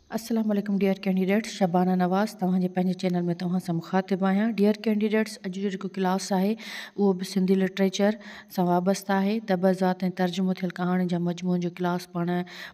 अस्सलाम वालेकुम dear candidates, Shabana नवाज़ तव्हांजे पंहिंजे चैनल में तव्हां सां मुखातिब आहियां। डियर कैंडिडेट्स, अॼु जो जेको क्लास आहे उहो बि सिंधी लिटरेचर सां वाबस्ता आहे। तबज़ात ऐं तर्जुमो थियल कहाणी जा मजमूअनि जो क्लास पाण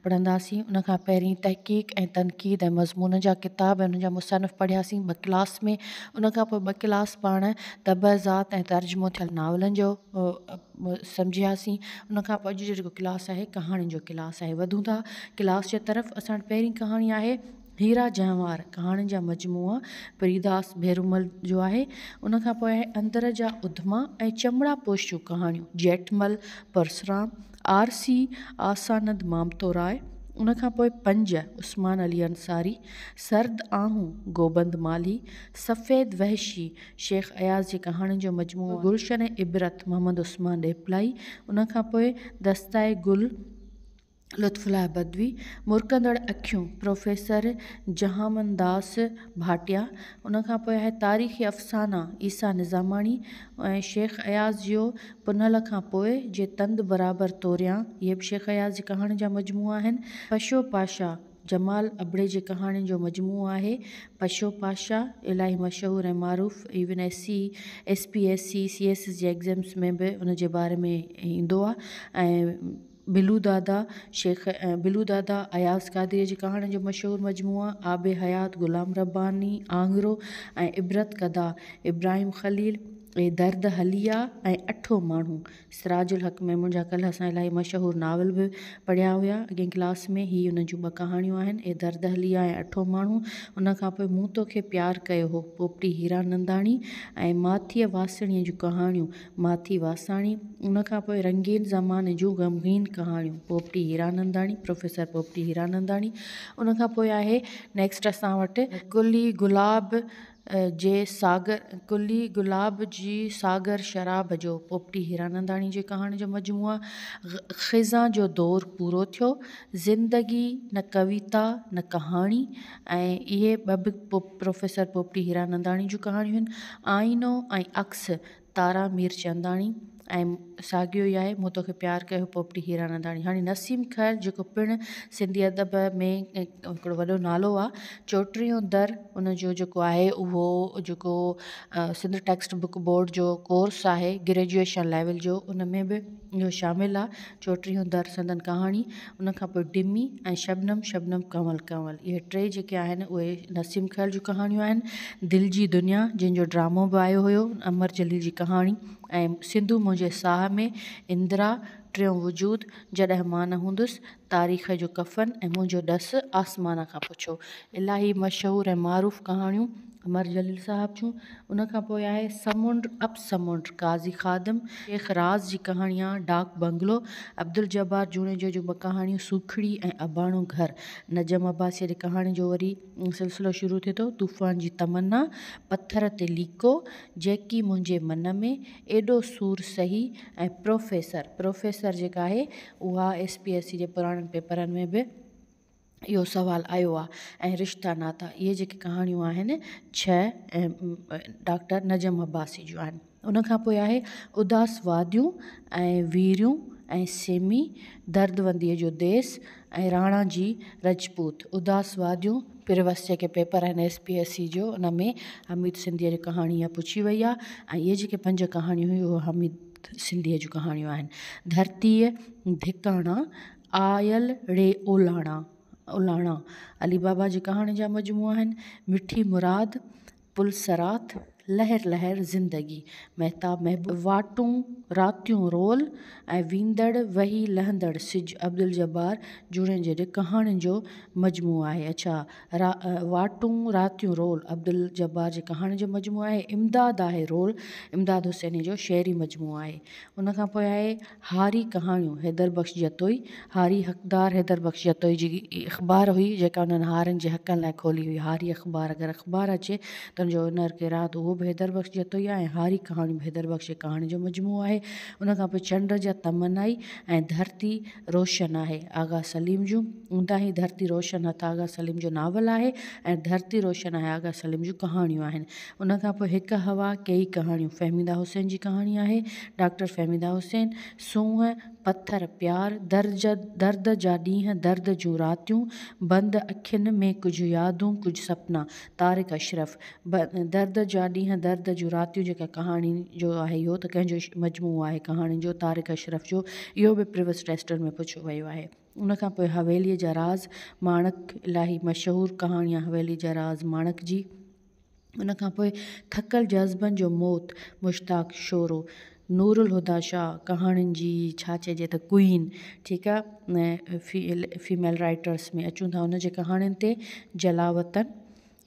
पढ़ंदासीं। उन खां पहिरीं तहक़ीक़ ऐं तनक़ीद ऐं मज़मून जा किताब ऐं उन जा मुसनफ़ पढ़ियासीं 2 क्लास में। उन खां पोइ 2 क्लास पाण तबज़ात ऐं तर्जुमो थियल नावलनि जो सम्झियासीं। उन खां पोइ अॼु जो जेको क्लास आहे कहाणियुनि जो क्लास आहे। वधूं था क्लास जे तरफ़। असां वटि पहिरीं कहाणी आहे हीरा जंवार, कहाणियुनि जा मजमूआ प्रीदास भेरूमल जो आहे। उन खां पोइ आहे अंदर जा उधमा ऐं चमड़ा पोशू कहाणियूं, जेठमल परसराम, आरसी आसानंद मामतोराय। उन खां पोइ 5 उस्मान अली अंसारी, सर्द आहूं गोबंद माली, सफ़ेद वहशी शेख अयाज़ जी कहाणियुनि जो मजमूओ, गुलशन ऐं इबरत मोहम्मद उस्मान ॾेपलाई। उन खां पोइ दस्ताए गुल लुत्फ़ुल्लाह बदवी, मुरकंदड़ अखियूं प्रोफेसर जहामनदास भाटिया। उन खां पोइ आहे तारीख़ी अफ़साना ईसा निज़ामाणी ऐं शेख अयाज़ जो पुनल खां पोइ जे तंद बराबरि तोरियां, इहे बि शेख अयाज़ जी कहाणी जा मजमूआ आहिनि। पशो पाशा जमाल अबड़े जी कहाणियुनि जो मजमूओ आहे। पशो पाशा इलाही मशहूरु ऐं मारूफ़, इवन SPSC CS जे एग्ज़ाम्स में बि उन जे बारे में ईंदो आहे। ऐं बिलू दादा अयाज़ कादरीअ जी कहाणी जो मशहूरु मजमूआ, आबे हयात ग़ुलाम रब्बानी आंगरो ऐं इबरत कदा इब्राहिम ख़लील ऐं दर्द हलिया ऐं अठो माण्हू सिराजुल हक़ मेमून जा। कल्ह असां इलाही मशहूरु नावल बि पढ़िया हुया अॻे क्लास में। ही उन जूं 2 कहाणियूं आहिनि, ऐं दर्द हलिया ऐं अठो माण्हू। उन खां पोइ मूं तोखे प्यार कयो हो, पोपटी हीरानंदाणी ऐं माथीअ वासणीअ जूं कहाणियूं, माथी वासाणी। उन खां पोइ रंगीन ज़माने जूं ग़मगीन कहाणियूं, पोपटी हीरानंदाणी प्रोफेसर पोपटी हीरानंदाणी। उन खां पोइ आहे नेक्स्ट असां वटि कुली गुलाब जी सागर शराब जो, पोपटी हीरानंदाणी जी कहाणी जो मजमूआ। ख़िज़ां जो दौर पूरो थियो, ज़िंदगी न कविता न कहाणी, ऐं इहे 2 बि प्रोफेसर पोपटी हीरानंदाणी जूं कहाणियूं आहिनि। आईनो ऐं अक्स तारा मीरचंदाणी, ऐं साॻियो ई आहे मूं तोखे प्यार कयो पोपटी हीरानंदाणी। हाणे नसीम ख़ैर जेको पिणु सिंधी अदब में हिकिड़ो वॾो नालो आहे, चोटरियूं दर उन जो जेको आहे उहो जेको सिंध टेक्स्ट बुक बोर्ड जो कोर्स आहे ग्रेजुएशन लेवल जो, उन में बि इहो शामिलु आहे, चोटरियूं दर संदन कहाणी। उन खां पोइ डिमी ऐं शबनम कंवल कंवल, इहे 3 जेके आहिनि उहे नसीम ख़ैर जूं कहाणियूं आहिनि। दिलि जी दुनिया जंहिंजो ड्रामो बि आयो हुयो, अमर जलील जी कहाणी। ऐं सिंधू मुंहिंजे साह में, इंदिरा, टियों वजूद, जॾहिं मां न हूंदुसि, तारीख़ जो कफ़न ऐं मुंहिंजो ॾसु आसमान खां पुछो। इलाही मशहूरु ऐं मारूफ़ कहाणियूं अमर जलील साहब जूं। उन खां पोइ आहे समुंड काज़ी ख़ादम, शेख राज़ जी कहाणी आहे डाक बंगलो, अब्दुल जब्बार जूणे जो 2 कहाणियूं सूखड़ी ऐं अबाणो घर। नजम अब्बासीअ जी कहाणी जो वरी सिलसिलो शुरू थिए थो, तूफ़ान जी तमन्ना, पथर ते लीको, जेकी मुंहिंजे मन में, एॾो सूर सही, ऐं प्रोफेसर जेका आहे उहा SPSC जे पुराणनि पेपरनि में बि इहो सुवालु आयो आहे। ऐं रिश्ता नाता, इहे जेके कहाणियूं आहिनि 6 डॉक्टर नजम अब्बासी जूं आहिनि। उन खां पोइ आहे उदास वादियूं ऐं वीरियूं ऐं सेमी, दर्दवंदीअ जो देस ऐं राणा जी रजपूत। उदास वादियूं पिरवस जेके पेपर आहिनि SPSC जो, उन में हमीद सिंधीअ जी कहाणी इहा पुछी वई आहे, ऐं इहे जेके 5 कहाणियूं हुयूं उहे हमीद सिंधीअ जूं कहाणियूं आहिनि। धरतीअ धिकाणा, आयल रे उलाणा अली बाबा जी कहाणी जा मजमूआ आहिनि। मिठी मुराद, पुलसरात, लहर लहर ज़िंदगी, महताब महबूब, वाटूं रातियूं रोल ऐं वींदड़ वही लहंदड़ सिज, अब्दुल जब्बार जूणे जे कहाणियुनि जो मजमूओ आहे। अच्छा, वाटूं रातियूं रोल अब्दुल जब्बार जी कहाणी जो मजमूओ आहे। इमदाद आहे रोल, इमदाद हुसैनी जो शेरी मजमूओ आहे। उन खां पोइ आहे हारी कहाणियूं, हैदर बख़्श जतोई, हारी हक़दार हैदर बख़्श जतोई जी अख़बार हुई जेका उन्हनि हारनि जे हक़नि लाइ खोली हुई, हारी अख़बार। अगरि अख़बार अचे त उनजो ओनर केरु आहे त उहो बि हैदर बख़्श जतोई आहे, ऐं हारी कहाणी बि हैदर बख़्श जी कहाणी जो मजमूओ आहे। उन खां पोइ चंड जा तमन्नाई ऐं धरती रोशन आहे आगा सलीम जूं। ऊंदा ई धरती रोशन हथ आगा सलीम जो नावल आहे, ऐं धरती रोशन आहे आगा सलीम जूं कहाणियूं आहिनि। उन खां पोइ हिकु हवा कई कहाणियूं, फ़हमीदा हुसैन जी कहाणी आहे, डॉक्टर फ़हमीदा हुसैन। सूंहं पत्थर प्यार, दर्द जा ॾींहं दर्द जूं रातियूं, बंदि अखियुनि में कुझु यादूं कुझु सपना। तारिक अशरफ। दर्द जा ॾींहं दर्द जूं रातियूं जेका कहाणी जो आहे इहो त कंहिंजो मजमूओ आहे कहाणी जो, तारिक अशरफ जो। इहो बि प्रिवियस टेस्टनि में पुछियो वियो आहे। उनखां पोइ हवेलीअ जा राज़, माणक। इलाही मशहूरु कहाणी आहे हवेली जा राज़ माणक जी। उनखां पोइ थकल जज़्बनि जो मौत, मुश्ताक शोरो। नूरुल हुदा शाह, कहाणियुनि जी छा चइजे त क्वीन, ठीकु आहे। फीमेल राइटर्स में अचूं था उन जे कहाणियुनि ते। जलावतन,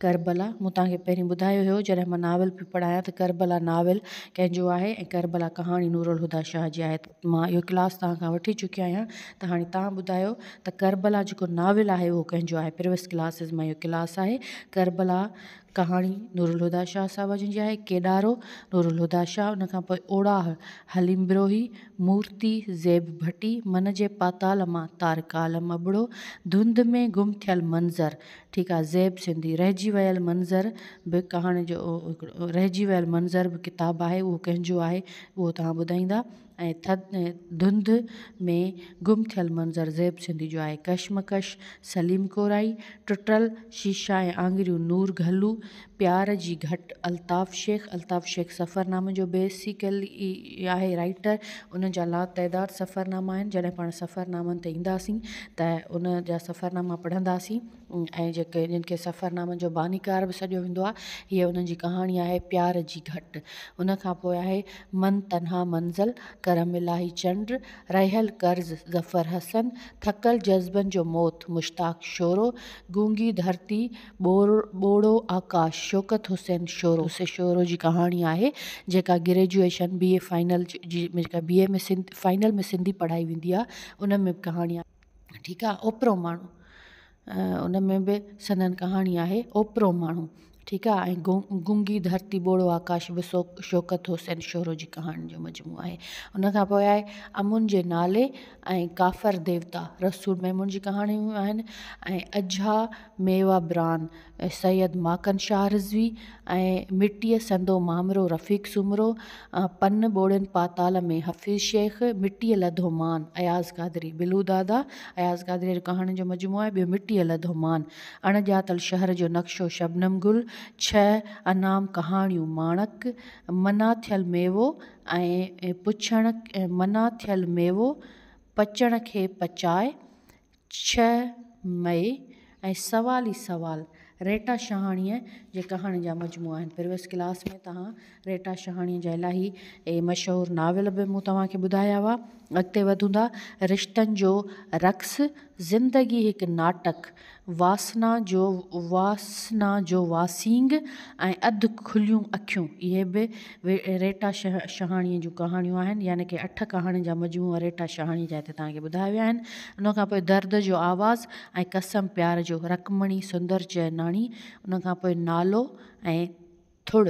करबला। मूं तव्हांखे पहिरीं ॿुधायो हुयो जॾहिं मां नावल पई पढ़ायां त करबला नावल कंहिंजो आहे ऐं करबला कहाणी नूरुल हुदा शाह जी आहे। मां इहो क्लास तव्हां खां वठी चुकी आहियां, त हाणे तव्हां ॿुधायो त करबला जेको नावल आहे उहो कंहिंजो आहे। प्रिवियस क्लासिस मां इहो क्लास आहे। करबला कहाणी नूरुल हुदा शाह साहिब जी आहे। केॾारो, नूरुल हुदा शाह। उनखां पोइ ओड़ाह, हलीम बिरोही। मूर्ति, ज़ेब भट्टी। मन जे पाताल मां, तारिक आलम अबड़ो। धुंध में गुम थियल मंज़र, ठीकु आहे, ज़ेब सिंधी। रहिजी वियल मंज़र बि कहाणी जो रहिजी वियल मंज़र बि किताबु आहे, उहो कंहिंजो आहे उहो तव्हां ॿुधाईंदा। ऐं धुंध में गुम थियल मंज़र ज़ेब सिंधी जो आहे। कशमकश, सलीम कोराई। टुटल शीशा ऐं आङिरियूं, नूर घल्लू। प्यार जी घट, अल्ताफ़ शेख। अल्ताफ़ शेख सफ़रनामे जो बेसिकली आहे राइटर। उन जा लातइदाद सफ़रनामा आहिनि। जॾहिं पाण सफ़रनामनि ते ईंदासीं त उन जा सफ़रनामा पढ़ंदासीं ऐं जेके जिन खे सफ़रनामनि जो बानीकार बि सॾियो वेंदो आहे, हीअ उन्हनि जी कहाणी आहे प्यार जी घट। उनखां पोइ आहे मन तन्हा मंज़िल, करम इलाही चंड। रहियल कर्ज़, ज़फ़र हसन। थकल जज़्बनि जो मौत, मुश्ताक शोरो। गूंगी धरती, ॿोड़ो आकाश, शौकत हुसैन शोरो। शोरो जी कहाणी आहे जेका ग्रेजुएशन BA फाइनल जी जेका BA में फाइनल में सिंधी पढ़ाई वेंदी आहे उन में बि कहाणी आहे, ठीकु आहे। ओतिरो माण्हू उन में बि संदन कहाणी आहे ओतिरो माण्हू, ठीकु आहे। ऐं गूंगी धरती, ॿोड़ो आकाश बि शौकत हुसैन शोरो जी कहाणी जो मजमूओ आहे। उनखां पोइ आहे अमुन जे नाले ऐं काफ़र देवता, रसूल मेमून जी कहाणियूं आहिनि। ऐं अझा मेवा ब्रान, सैयद माकन शाह रिज़वी। ऐं मिटीअ संदो मामरो, रफ़ीक सुमरो। पन ॿोड़ियुनि पाताल में, हफ़ीज़ शेख। मिटीअ लधो मान, अयाज़ कादरी। बिलू दादा, अयाज़ कादरी जो कहाणी जो मजमूओ आहे। ॿियो मिटीअ लधो मान। अणॼातल शहर जो नक्शो, शबनम गुल। 6 अनाम कहाणियूं, माणक। मना थियल मेवो ऐं मना थियल मेवो पचण खे पचाए। 6 मई ऐं सवाल ई सवाल, रेटा शहाणीअ जे कहाणी जा मजमूआ आहिनि। प्रिवियस क्लास में तव्हां रेटा शहाणीअ जा इलाही मशहूरु नाविल बि मूं तव्हांखे ॿुधाया हुआ। अॻिते वधूं था। रिश्तनि जो रक़्स, ज़िंदगी हिकु नाटक। वासना जो वासींग ऐं अधु खुलियूं अखियूं, इहे बि रेटा शहाणीअ जूं कहाणियूं आहिनि। यानी कि 8 कहाणियुनि जा मजमूआ रेटा शहाणी जा हिते तव्हांखे ॿुधाया विया आहिनि। उनखां पोइ दर्द जो आवाज़ ऐं कसम प्यार जो, रकमणी सुंदर जयनाणी। उनखां पोइ नालो ऐं थुड़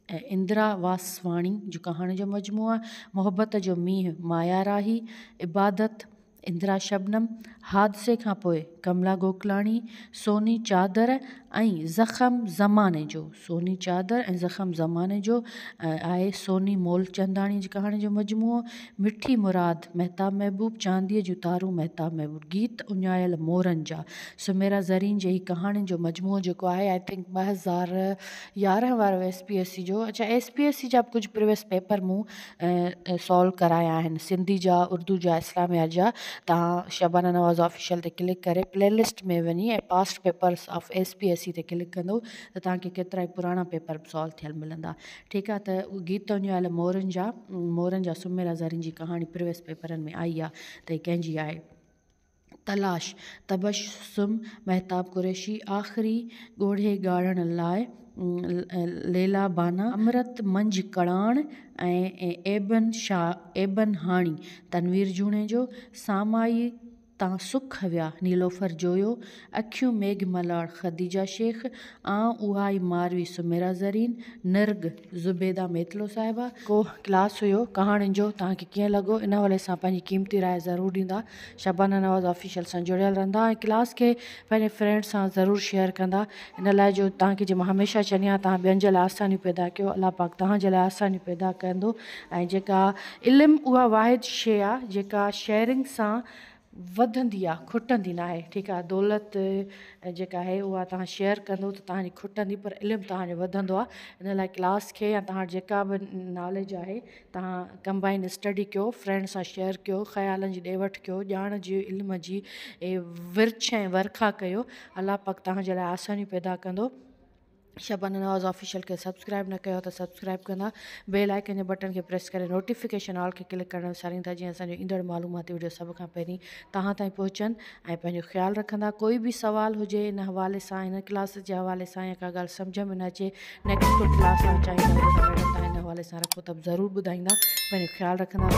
ऐं इंदिरा वासवाणी जो कहाणी जो मजमूओ आहे। मोहबत जो मींहुं, माया राही। इबादत, इंदिरा शबनम। हादसे खां पोइ, कमला गोकलाणी। सोनी चादर ऐं ज़ख़म ज़माने जो, सोनी चादर ऐं ज़ख़म ज़माने जो आहे सोनी मोलचंदाणी जी कहाणी जो मजमूओ। मिठी मुराद, महताब महबूब। चांदीअ जूं तारूं, महताब महबूब। गीत उञायल मोरनि जा, सुमेरा ज़रीन जे ही कहाणियुनि जो मजमूओ जेको आहे आई थिंक 2011 वारो SPSC जो। अच्छा, SPSC जा बि कुझु प्रिवियस पेपर मूं सॉल्व कराया आहिनि, सिंधी जा, उर्दू जा, इस्लामिया जा। तव्हां शबाना नवाज़ ऑफिशियल ते क्लिक करे प्लेलिस्ट में वञी ऐं पास्ट पेपर्स ऑफ SPSC ते क्लिक कंदो त तव्हांखे केतिरा ई पुराणा पेपर सॉल्व थियल मिलंदा, ठीकु आहे। त गीत उञायल मोरनि जा सुमेरा ज़रीन जी कहाणी प्रिवियस पेपरनि में आई आहे त ही कंहिंजी आहे। तलाश, तबस्सुम, महताब कुरैशी। आख़िरी ॻोढ़े ॻाढ़ण लाइ, लैला बाना। अमृत मंझि कड़ाण ऐं एबन हाणी, तनवीर जूणे जो। सामाई तां सुख विया नीलोफर जोयो, अखियूं मेघ मलाड़ ख़दीजा शेख, उहा ई मारवी सुमेरा ज़रीन, निर्ग ज़ुबैदा मेतलो साहिबा। को क्लास हुयो कहाणियुनि जो, तव्हांखे कीअं लॻो इन हवाले सां पंहिंजी क़ीमती राय ज़रूरु ॾींदा। शबाना नवाज़ ऑफिशियल सां जुड़ियल रहंदा ऐं क्लास खे पंहिंजे फ्रेंड सां ज़रूरु शेयर कंदा। इन लाइ जो तव्हांखे जीअं मां हमेशह चवंदी आहियां, तव्हां ॿियनि जे लाइ आसानियूं पैदा कयो, अलाह पाक तव्हांजे लाइ आसानियूं पैदा कंदो। ऐं जेका इल्मु उहा वाहिद शइ आहे जेका शेयरिंग सां वधंदी आहे, खुटंदी न आहे। ठीकु आहे, दौलत जेका आहे उहा तव्हां शेयर कंदो त तव्हांजी खुटंदी, पर इल्मु तव्हांजो वधंदो आहे। इन लाइ क्लास खे या तव्हां जेका बि नॉलेज आहे तव्हां कंबाइन स्टडी कयो, फ्रेंड सां शेयर कयो, ख़्यालनि जी ॾे वठि कयो, ॼाण जी इल्म जी विर्छ ऐं वर्खा कयो। अलाह पाक तव्हांजे लाइ आसानियूं पैदा कंदो। शबाना नवाज़ ऑफिशियल खे सब्सक्राइब न कयो त सब्सक्राइब कंदा, बेल आइकन जे बटन खे प्रेस करे नोटिफिकेशन ऑल खे क्लिक करणु विसारींदा, जीअं असांजो ईंदड़ मालूमाती वीडियो सभ खां पहिरीं तव्हां ताईं पहुचनि। ऐं पंहिंजो ख़्यालु रखंदा। कोई बि सुवाल हुजे इन हवाले सां, इन क्लास जे हवाले सां, या का ॻाल्हि सम्झ में न अचे, नेक्स्ट क्लास में चाहींदा मैडम तव्हां इन हवाले सां रखो त ज़रूरु ॿुधाईंदा। पंहिंजो ख़्यालु रखंदा।